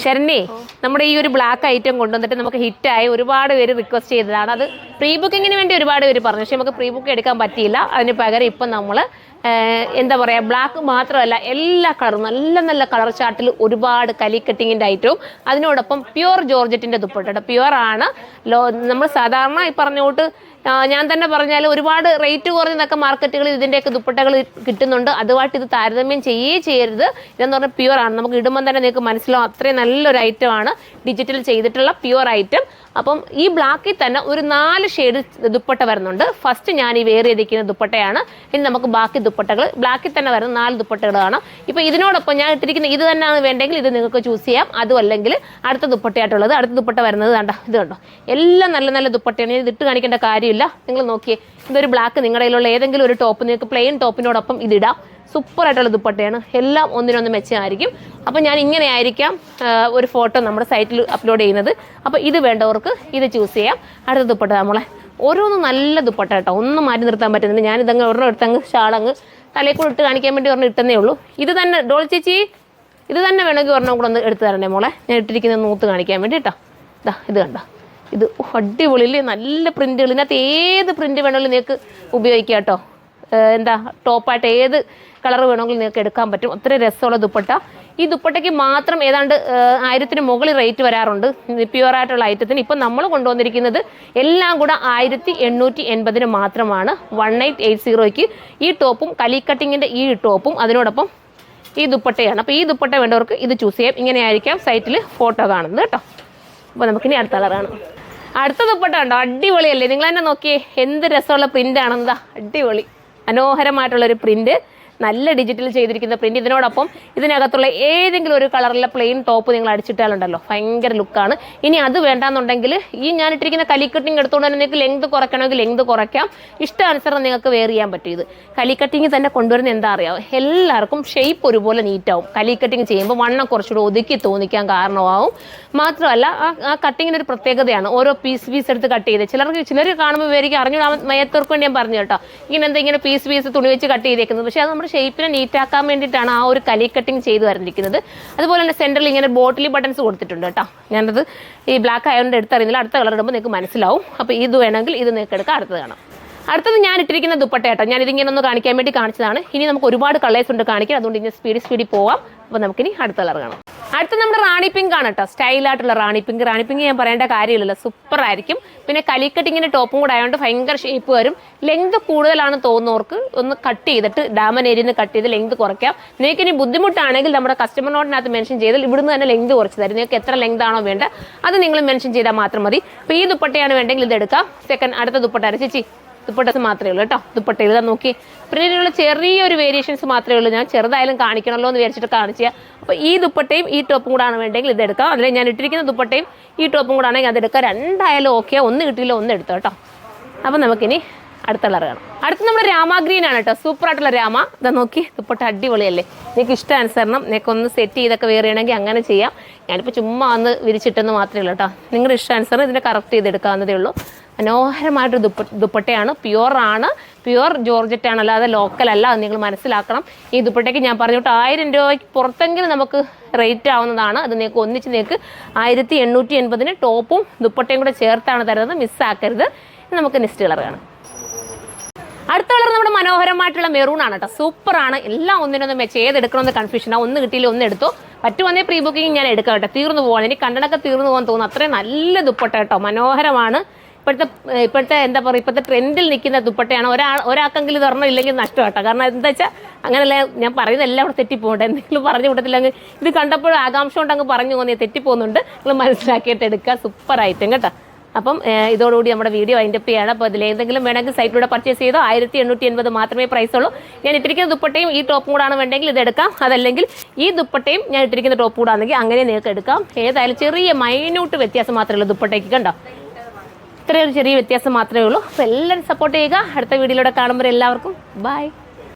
ശരണ്യേ, നമ്മുടെ ഈ ഒരു ബ്ലാക്ക് ഐറ്റം കൊണ്ടുവന്നിട്ട് നമുക്ക് ഹിറ്റായി ഒരുപാട് പേര് റിക്വസ്റ്റ് ചെയ്തതാണ്. അത് പ്രീ ബുക്കിങ്ങിന് വേണ്ടി ഒരുപാട് പേര് പറഞ്ഞു, പക്ഷെ നമുക്ക് പ്രീ ബുക്ക് എടുക്കാൻ പറ്റിയില്ല. അതിന് പകരം ഇപ്പം നമ്മൾ എന്താ പറയുക, ബ്ലാക്ക് മാത്രമല്ല എല്ലാ കളറും നല്ല നല്ല കളർ ചാർട്ടിൽ ഒരുപാട് കലി കട്ടിങ്ങിൻ്റെ ഐറ്റവും അതിനോടൊപ്പം പ്യുവർ ജോർജറ്റിൻ്റെ ദുപ്പട്ട. പ്യുവർ ആണ്. നമ്മൾ സാധാരണ ഈ പറഞ്ഞോട്ട് ഞാൻ തന്നെ പറഞ്ഞാൽ ഒരുപാട് റേറ്റ് കുറഞ്ഞതൊക്കെ മാർക്കറ്റുകളിൽ ഇതിൻ്റെയൊക്കെ ദുപ്പട്ടകൾ കിട്ടുന്നുണ്ട്. അതുമായിട്ട് ഇത് താരതമ്യം ചെയ്യരുത്. ഇതെന്ന് പറഞ്ഞാൽ പ്യുവർ ആണ്. നമുക്ക് ഇടുമ്പം തന്നെ നിങ്ങൾക്ക് മനസ്സിലാവും അത്രയും നല്ലൊരു ഐറ്റമാണ്, ഡിജിറ്റൽ ചെയ്തിട്ടുള്ള പ്യുവർ ഐറ്റം. അപ്പം ഈ ബ്ലാക്കിൽ തന്നെ ഒരു 4 ഷെയ്ഡ് ദുപ്പട്ട വരുന്നുണ്ട്. ഫസ്റ്റ് ഞാൻ ഈ വെയർ ചെയ്തിരിക്കുന്ന ദുപ്പട്ടയാണ്. ഇനി നമുക്ക് ബാക്കി ദുപ്പട്ടകൾ ബ്ലാക്കിൽ തന്നെ വരുന്ന 4 ദുപ്പട്ടകൾ കാണാം. ഇപ്പോൾ ഇതിനോടൊപ്പം ഞാൻ ഇട്ടിരിക്കുന്ന ഇത് തന്നെയാണ് വേണ്ടെങ്കിൽ ഇത് നിങ്ങൾക്ക് ചൂസ് ചെയ്യാം. അതും അല്ലെങ്കിൽ അടുത്ത ദുപ്പട്ടയായിട്ടുള്ളത്. അടുത്ത ദുപ്പട്ട വരുന്നത് കണ്ടോ, ഇത് കണ്ടോ, എല്ലാം നല്ല നല്ല ദുപ്പട്ടയാണ്. ഇത് ഇട്ട് കാണിക്കേണ്ട കാര്യമില്ല. നിങ്ങൾ നോക്കിയേ, ഇതൊരു ബ്ലാക്ക് നിങ്ങളുടെ കയ്യിലുള്ള ഏതെങ്കിലും ഒരു ടോപ്പ് നിങ്ങൾക്ക് പ്ലെയിൻ ടോപ്പിനോടൊപ്പം ഇതിടാം. സൂപ്പറായിട്ടുള്ള ദുപ്പട്ടയാണ്. എല്ലാം ഒന്നിനൊന്ന് മെച്ചമായിരിക്കും. അപ്പോൾ ഞാൻ ഇങ്ങനെ ആയിരിക്കാം ഒരു ഫോട്ടോ നമ്മുടെ സൈറ്റിൽ അപ്ലോഡ് ചെയ്യുന്നത്. അപ്പോൾ ഇത് വേണ്ടവർക്ക് ഇത് ചൂസ് ചെയ്യാം. അടുത്ത ദുപ്പട്ട നമ്മളെ ഓരോന്നും നല്ല ദുപ്പട്ട കേട്ടോ, ഒന്നും മാറ്റി നിർത്താൻ പറ്റുന്നില്ല. ഞാനിതങ്ങ് ഒരെണ്ണം എടുത്തങ്ങ് ഷാളങ്ങ് തലയിൽ കൂടെ ഇട്ട് കാണിക്കാൻ വേണ്ടി ഒരെണ്ണം ഇട്ടെന്നേ ഉള്ളൂ. ഇത് തന്നെ ഡോൾ ചേച്ചി, ഇത് തന്നെ വേണമെങ്കിൽ ഒരെണ്ണം കൂടെ ഒന്ന് എടുത്ത് തരണേ മോളെ. ഞാൻ ഇട്ടിരിക്കുന്ന നൂത്ത് കാണിക്കാൻ വേണ്ടി കേട്ടോ. ഇത് കണ്ടോ, ഇത് അടിപൊളിയിൽ നല്ല പ്രിൻറ്റുകൾ. ഇതിനകത്ത് ഏത് പ്രിൻറ്റ് വേണമെങ്കിലും നിങ്ങൾക്ക് ഉപയോഗിക്കാം കേട്ടോ. എന്താ ടോപ്പായിട്ട് ഏത് കളർ വേണമെങ്കിലും നിങ്ങൾക്ക് എടുക്കാൻ പറ്റും. അത്ര രസമുള്ള ദുപ്പട്ട. ഈ ദുപ്പട്ടയ്ക്ക് മാത്രം ഏതാണ്ട് 1000-ന് മുകളിൽ റേറ്റ് വരാറുണ്ട് പ്യുവറായിട്ടുള്ള ഐറ്റത്തിന്. ഇപ്പം നമ്മൾ കൊണ്ടുവന്നിരിക്കുന്നത് എല്ലാം കൂടെ 1880-ന് മാത്രമാണ്. 1880ക്ക് ഈ ടോപ്പും കലി കട്ടിങ്ങിൻ്റെ ഈ ടോപ്പും അതിനോടൊപ്പം ഈ ദുപ്പട്ടയാണ്. അപ്പോൾ ഈ ദുപ്പട്ട വേണ്ടവർക്ക് ഇത് ചൂസ് ചെയ്യാം. ഇങ്ങനെ ആയിരിക്കാം സൈറ്റിൽ ഫോട്ടോ കാണുന്നത് കേട്ടോ. അപ്പോൾ നമുക്കിനി അടുത്ത കളറാണ്. അടുത്ത ദുപ്പട്ട ഉണ്ടോ, അടിപൊളിയല്ലേ? നിങ്ങൾ തന്നെ നോക്കിയേ എന്ത് രസമുള്ള പ്രിൻ്റ് ആണെന്നതാ. അടിപൊളി മനോഹരമായിട്ടുള്ളൊരു പ്രിൻറ്റ്, നല്ല ഡിജിറ്റൽ ചെയ്തിരിക്കുന്ന പ്രിൻറ്റ്. ഇതിനോടൊപ്പം ഇതിനകത്തുള്ള ഏതെങ്കിലും ഒരു കളറിലെ പ്ലെയിൻ ടോപ്പ് നിങ്ങൾ അടിച്ചിട്ടാലുണ്ടല്ലോ ഭയങ്കര ലുക്കാണ്. ഇനി അത് വേണ്ടാന്നുണ്ടെങ്കിൽ ഈ ഞാൻ ഇട്ടിരിക്കുന്ന കലിക്കട്ടിങ് എടുത്തുകൊണ്ട് തന്നെ നിങ്ങൾക്ക് ലെങ്ത് കുറയ്ക്കണമെങ്കിൽ ലെങ്ത് കുറയ്ക്കാം. ഇഷ്ടാനുസരണം നിങ്ങൾക്ക് വെയർ ചെയ്യാൻ പറ്റും. ഇത് കലിക്കട്ടിങ് തന്നെ കൊണ്ടുവരുന്ന എന്താ അറിയാമോ, എല്ലാവർക്കും ഷേപ്പ് ഒരുപോലെ നീറ്റാവും. കലിക്കട്ടിങ് ചെയ്യുമ്പോൾ വണ്ണം കുറച്ചുകൂടെ ഒതുക്കി തോന്നിക്കാൻ കാരണമാവും. മാത്രമല്ല ആ കട്ടിങ്ങിനൊരു പ്രത്യേകതയാണ്. ഓരോ പീസ് എടുത്ത് കട്ട് ചെയ്ത് ചിലർ കാണുമ്പോൾ വേരിക്കും അറിഞ്ഞൂടാ മയത്തവർക്ക് വേണ്ടി ഞാൻ പറഞ്ഞു കേട്ടോ. ഇങ്ങനെ പീസ് തുണി വെച്ച് കട്ട് ചെയ്തേക്കുന്നത്. പക്ഷേ അത് നമ്മുടെ ഷേപ്പിനെ നീറ്റാക്കാൻ വേണ്ടിയിട്ടാണ് ആ ഒരു കലി കട്ടിങ് ചെയ്ത് വരണ്ടിരിക്കുന്നത്. അതുപോലെ തന്നെ സെൻറ്ററിൽ ഇങ്ങനെ ബോട്ടിലി ബട്ടൺസ് കൊടുത്തിട്ടുണ്ട് കേട്ടോ. ഞാനത് ഈ ബ്ലാക്ക് ആയതുകൊണ്ട് എടുത്തറിയുന്നില്ല. അടുത്ത കളർ ഇടുമ്പോൾ നിങ്ങൾക്ക് മനസ്സിലാവും. അപ്പോൾ ഇത് വേണമെങ്കിൽ ഇത് നിങ്ങൾക്ക് എടുക്കാം. അടുത്തത് കാണാം. അടുത്തത് ഞാൻ ഇട്ടിരിക്കുന്ന ദുപ്പട്ട കേട്ടോ. ഞാൻ ഇതിങ്ങനെ ഒന്ന് കാണിക്കാൻ വേണ്ടി കാണിച്ചതാണ്. ഇനി നമുക്ക് ഒരുപാട് കളേഴ്സ് ഉണ്ട് കാണിക്കാം. അതുകൊണ്ട് ഇങ്ങനെ സ്പീഡിൽ പോവാം. അപ്പോൾ നമുക്കിനി അടുത്ത കളർ കാണാം. അടുത്ത നമ്മുടെ റാണി പിങ്ക് ആണ് കേട്ടോ. സ്റ്റൈലായിട്ടുള്ള റാണി പിങ്ക് ഞാൻ പറയേണ്ട കാര്യമില്ലല്ലോ, സൂപ്പർ ആയിരിക്കും. പിന്നെ കലിക്കട്ടിങ്ങിൻ്റെ ടോപ്പും കൂടെ ആയതുകൊണ്ട് ഭയങ്കര ഷേപ്പ് വരും. ലെങ്ത് കൂടുതലാണ് തോന്നുന്നവർക്ക് ഒന്ന് കട്ട് ചെയ്തിട്ട് ഡാമൻ ഏരിയയിൽ നിന്ന് കട്ട് ചെയ്ത് ലെങ്ത് കുറയ്ക്കാം. നിങ്ങൾക്ക് ഇനി ബുദ്ധിമുട്ടാണെങ്കിൽ നമ്മുടെ കസ്റ്റമർ നോട്ടിനകത്ത് മെൻഷൻ ചെയ്താൽ ഇവിടുന്ന് തന്നെ ലെങ്ത് കുറച്ച് തരും. നിങ്ങൾക്ക് എത്ര ലെങ്ത് ആണോ വേണ്ട അത് നിങ്ങൾ മെൻഷൻ ചെയ്താൽ മാത്രം മതി. അപ്പോൾ ഈ ദുപ്പട്ടയാണ് വേണ്ടെങ്കിൽ ഇത് എടുക്കാം. അടുത്ത ദുപ്പട്ട ചേച്ചി ദുപ്പട്ടസ് മാത്രമേ ഉള്ളൂ കേട്ടോ. ദുപ്പട്ട എഴുതാൻ നോക്കി പ്രിന്റിലുള്ള ചെറിയൊരു വേരിയേഷൻസ് മാത്രമേ ഉള്ളൂ. ഞാൻ ചെറുതായാലും കാണിക്കണമല്ലോ എന്ന് വിചാരിച്ചിട്ട് കാണിച്ചാൽ. അപ്പോൾ ഈ ദുപ്പട്ടയും ഈ ടോപ്പും കൂടാണ് വേണ്ടെങ്കിൽ ഇതെടുക്കാം. അതിൽ ഞാൻ ഇട്ടിരിക്കുന്ന ദുപ്പട്ടയും ഈ ടോപ്പും കൂടാണെങ്കിൽ അതെടുക്കാം. രണ്ടായാലും ഓക്കെ. ഒന്ന് കിട്ടിയില്ല ഒന്ന് എടുത്തോ കേട്ടോ. അപ്പോൾ നമുക്കിനി അടുത്ത കളർ കാണാം. അടുത്ത നമ്മുടെ രാമ ഗ്രീൻ ആണ് കേട്ടോ. സൂപ്പറായിട്ടുള്ള രാമ. ഇതാ നോക്കി ദുപ്പട്ട അടിപൊളിയല്ലേ? നിങ്ങൾക്ക് ഇഷ്ടാനുസരണം നിങ്ങൾക്ക് ഒന്ന് സെറ്റ് ചെയ്തൊക്കെ വെയർ ചെയ്യണമെങ്കിൽ അങ്ങനെ ചെയ്യാം. ഞാനിപ്പോൾ ചുമ്മാ ഒന്ന് വിരിച്ചിട്ടെന്ന് മാത്രമേ ഉള്ളൂ കേട്ടോ. നിങ്ങളുടെ ഇഷ്ടാനുസരണം ഇതിനെ കറക്റ്റ് ചെയ്തെടുക്കാവുന്നതേ ഉള്ളൂ. മനോഹരമായിട്ടൊരു ദുപ്പട്ടയാണ്. പ്യുവറാണ്, പ്യുവർ ജോർജറ്റ് ആണ്, അല്ലാതെ ലോക്കൽ അല്ല. അത് നിങ്ങൾ മനസ്സിലാക്കണം. ഈ ദുപ്പട്ടയ്ക്ക് ഞാൻ പറഞ്ഞിട്ട് 1000 രൂപയ്ക്ക് പുറത്തെങ്കിലും നമുക്ക് റേറ്റ് ആവുന്നതാണ്. അത് നിങ്ങൾക്ക് ഒന്നിച്ച് നിങ്ങൾക്ക് 1880-ന് ടോപ്പും ദുപ്പട്ടയും കൂടെ ചേർത്താണ് തരുന്നത്. മിസ്സാക്കരുത്. നമുക്ക് നെക്സ്റ്റ് കളർ കാണാം. അടുത്ത കളർ നമ്മുടെ മനോഹരമായിട്ടുള്ള മെറൂൺ ആണ് കേട്ടോ. സൂപ്പറാണ്. എല്ലാം ഒന്നിനൊന്നും വെച്ച് ഏതെടുക്കണമെന്ന് കൺഫ്യൂഷനാണ്. ഒന്ന് കിട്ടിയില്ല ഒന്ന് എടുത്തോ. പറ്റുവന്നേ പ്രീ ബുക്കിംഗ് ഞാൻ എടുക്കാം കേട്ടോ. തീർന്നു പോകാൻ എനിക്ക് കണ്ടനൊക്കെ തീർന്നു പോകാൻ തോന്നുന്നു. അത്രയും നല്ല ദുപ്പട്ട കേട്ടോ. മനോഹരമാണ്. ഇപ്പോഴത്തെ എന്താ പറയുക, ഇപ്പോഴത്തെ ട്രെൻഡിൽ നിൽക്കുന്ന ദുപ്പട്ടയാണ്. ഒരാൾക്കെങ്കിലും ഇത് ഒരെണ്ണം ഇല്ലെങ്കിൽ നഷ്ടം കേട്ടോ. കാരണം എന്താ വെച്ചാൽ അങ്ങനെയല്ല ഞാൻ പറയുന്നത് എല്ലാം അവിടെ തെറ്റിപ്പോകട്ടെ. എന്തെങ്കിലും പറഞ്ഞു കൂട്ടത്തില്ലെങ്കിൽ ഇത് കണ്ടപ്പോൾ ആകാംക്ഷ കൊണ്ട് അങ്ങ് പറഞ്ഞു പോകുന്നത് തെറ്റിപ്പോകുന്നുണ്ട്. നിങ്ങൾ മനസ്സിലാക്കിയിട്ട് എടുക്കുക. സൂപ്പർ ഐറ്റം കേട്ടോ. അപ്പം ഇതോടുകൂടി നമ്മുടെ വീഡിയോ വൈൻഡപ്പ് ചെയ്യാണ്. അപ്പോൾ ഇതിലേതെങ്കിലും വേണമെങ്കിൽ സൈറ്റിലൂടെ പർച്ചേസ് ചെയ്തോ. 1880 മാത്രമേ പ്രൈസ് ഉള്ളൂ. ഞാൻ ഇട്ടിരിക്കുന്ന ദുപ്പട്ടയും ഈ ടോപ്പും കൂടാണ് വേണ്ടെങ്കിൽ ഇത് എടുക്കാം. അതല്ലെങ്കിൽ ഈ ദുപ്പട്ടയും ഞാൻ ഇട്ടിരിക്കുന്ന ടോപ്പ് കൂടാണെങ്കിൽ അങ്ങനെ നിങ്ങൾക്ക് എടുക്കാം. ഏതായാലും ചെറിയ മൈന്യൂട്ട് വ്യത്യാസം മാത്രമേ ഉള്ളൂ ദുപ്പട്ടയ്ക്ക് കണ്ടോ. ഇത്രയൊരു ചെറിയ വ്യത്യാസം മാത്രമേ ഉള്ളൂ. അപ്പോൾ എല്ലാവരും സപ്പോർട്ട് ചെയ്യുക. അടുത്ത വീഡിയോയിലൂടെ കാണുമ്പോൾ എല്ലാവർക്കും ബൈ.